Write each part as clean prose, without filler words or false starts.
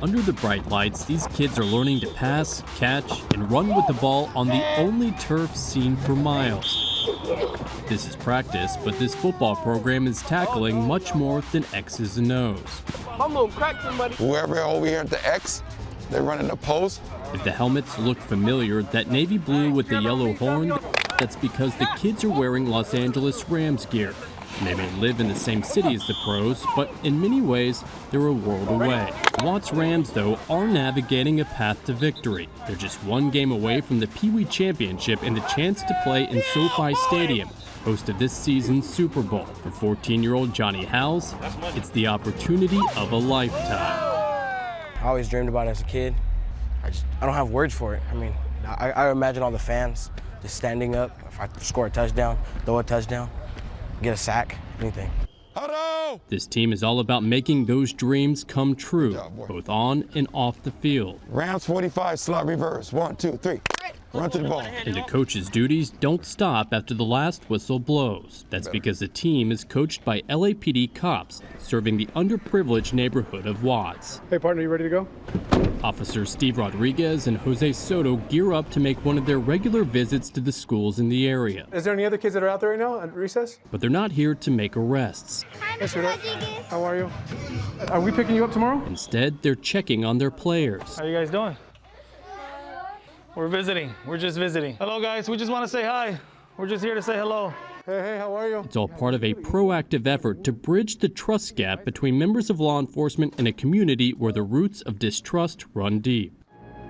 Under the bright lights, these kids are learning to pass, catch, and run with the ball on the only turf seen for miles. This is practice, but this football program is tackling much more than X's and O's. I'm gonna crack somebody. Whoever over here at the X, they're running the post. If the helmets look familiar, that navy blue with the yellow horn, that's because the kids are wearing Los Angeles Rams gear. And they may live in the same city as the pros, but in many ways, they're a world away. Watts Rams, though, are navigating a path to victory. They're just one game away from the Pee Wee Championship and the chance to play in SoFi Stadium, host of this season's Super Bowl. For 14-year-old Johnny Howze, it's the opportunity of a lifetime. I always dreamed about it as a kid. I don't have words for it. I mean, I imagine all the fans just standing up. If I score a touchdown, throw a touchdown, get a sack, anything. This team is all about making those dreams come true, both on and off the field. Rams 45, slot reverse. 1, 2, 3. Run to the ball. And the coach's duties don't stop after the last whistle blows. That's because the team is coached by LAPD cops serving the underprivileged neighborhood of Watts. Hey, partner, you ready to go? Officers Steve Rodriguez and Jose Soto gear up to make one of their regular visits to the schools in the area. Is there any other kids that are out there right now at recess? But they're not here to make arrests. Hi, Mr. Rodriguez. How are you? Are we picking you up tomorrow? Instead, they're checking on their players. How you guys doing? We're visiting. We're just visiting. Hello, guys. We just want to say hi. We're just here to say hello. Hey, how are you? It's all part of a proactive effort to bridge the trust gap between members of law enforcement and a community where the roots of distrust run deep.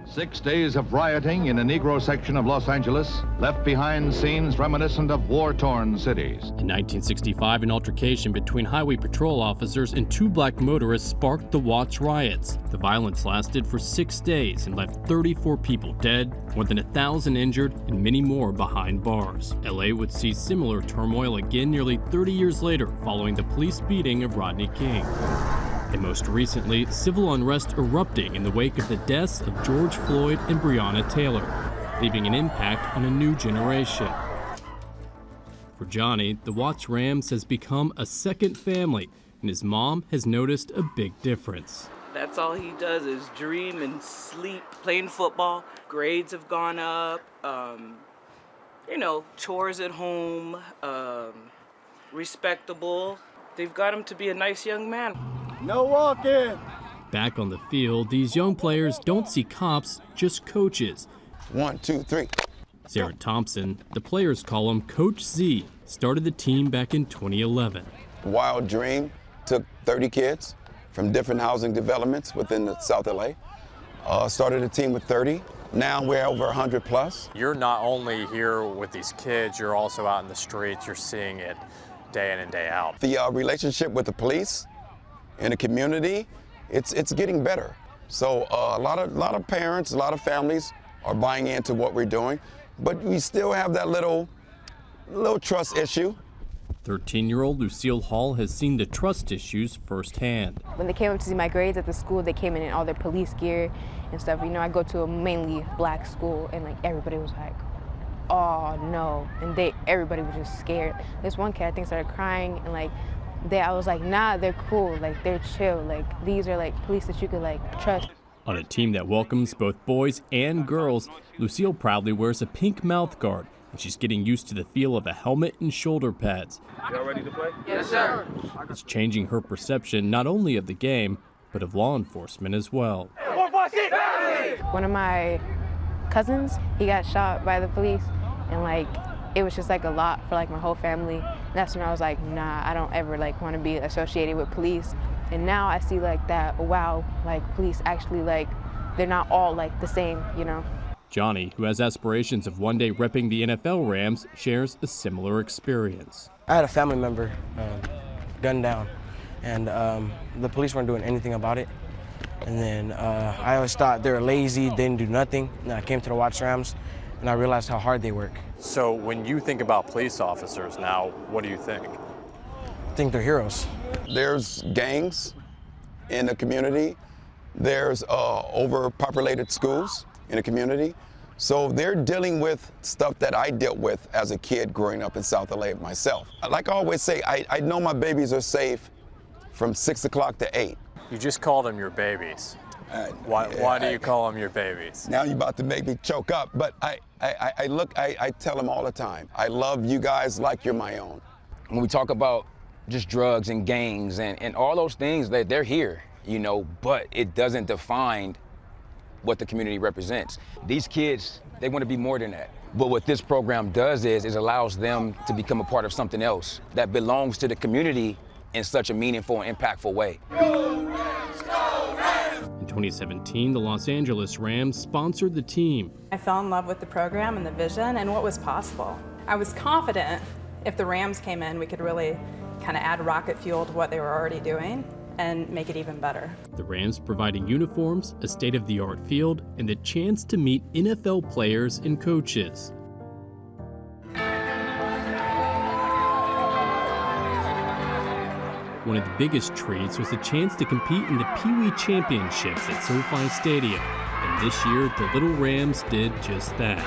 6 days of rioting in a Negro section of Los Angeles left behind scenes reminiscent of war-torn cities. In 1965, an altercation between highway patrol officers and two black motorists sparked the Watts riots. The violence lasted for 6 days and left 34 people dead, more than 1,000 injured, and many more behind bars. LA would see similar turmoil again nearly 30 years later, following the police beating of Rodney King. And most recently, civil unrest erupting in the wake of the deaths of George Floyd and Breonna Taylor, leaving an impact on a new generation. For Johnny, the Watts Rams has become a second family, and his mom has noticed a big difference. That's all he does is dream and sleep, playing football. Grades have gone up, chores at home, respectable. They've got him to be a nice young man. No walking. Back on the field, these young players don't see cops, just coaches. 1, 2, 3. Zarren Thompson, the players call him Coach Z, started the team back in 2011. Wild dream, took 30 kids from different housing developments within the South LA. Started a team with 30. Now we're over 100 plus. You're not only here with these kids, you're also out in the streets. You're seeing it day in and day out. The relationship with the police in the community, it's getting better. So a lot of parents, a lot of families are buying into what we're doing, but we still have that little trust issue. 13-year-old Lucille Hall has seen the trust issues firsthand. When they came up to see my grades at the school, they came in all their police gear and stuff. I go to a mainly black school, and everybody was like, oh no, and everybody was just scared. This one kid, I think, started crying, and I was like, nah, they're cool, they're chill, these are police that you could trust. On a team that welcomes both boys and girls, Lucille proudly wears a pink mouth guard, and she's getting used to the feel of a helmet and shoulder pads. Y'all ready to play? Yes, sir. It's changing her perception not only of the game, but of law enforcement as well. One of my cousins, he got shot by the police, and it was just a lot for my whole family. And that's when I was like, nah, I don't ever want to be associated with police. And now I see that, wow, police actually they're not all the same, Johnny, who has aspirations of one day repping the NFL Rams, shares a similar experience. I had a family member gunned down, and the police weren't doing anything about it. And then I always thought they were lazy, didn't do nothing. And I came to the Watts Rams, and I realized how hard they work. So when you think about police officers now, what do you think? I think they're heroes. There's gangs in the community. There's overpopulated schools in the community. So they're dealing with stuff that I dealt with as a kid growing up in South LA myself. Like I always say, I know my babies are safe from 6 o'clock to 8. You just called them your babies. Why do you call them your babies? Now you're about to make me choke up, but I tell them all the time, I love you guys like you're my own. When we talk about just drugs and gangs and all those things, they're here, you know, but it doesn't define what the community represents. These kids, they want to be more than that. But what this program does is it allows them to become a part of something else that belongs to the community in such a meaningful and impactful way. In 2017, the Los Angeles Rams sponsored the team. I fell in love with the program and the vision and what was possible. I was confident if the Rams came in, we could really kind of add rocket fuel to what they were already doing and make it even better. The Rams providing uniforms, a state-of-the-art field, and the chance to meet NFL players and coaches. One of the biggest treats was the chance to compete in the Pee Wee Championships at SoFi Stadium. And this year, the Little Rams did just that.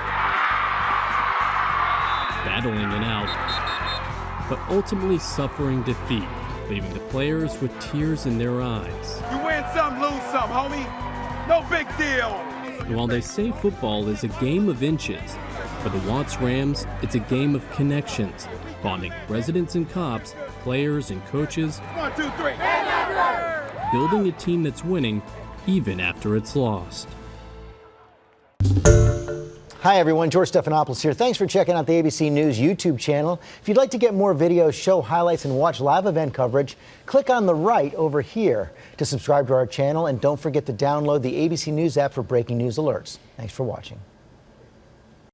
Battling it out, but ultimately suffering defeat, leaving the players with tears in their eyes. You win some, lose some, homie. No big deal. And while they say football is a game of inches, for the Watts Rams, it's a game of connections, bonding residents and cops, players and coaches, 1, 2, 3. building a team that's winning even after it's lost. Hi everyone, George Stephanopoulos here. Thanks for checking out the ABC News YouTube channel. If you'd like to get more videos, show highlights, and watch live event coverage, click on the right over here to subscribe to our channel, and don't forget to download the ABC News app for breaking news alerts. Thanks for watching.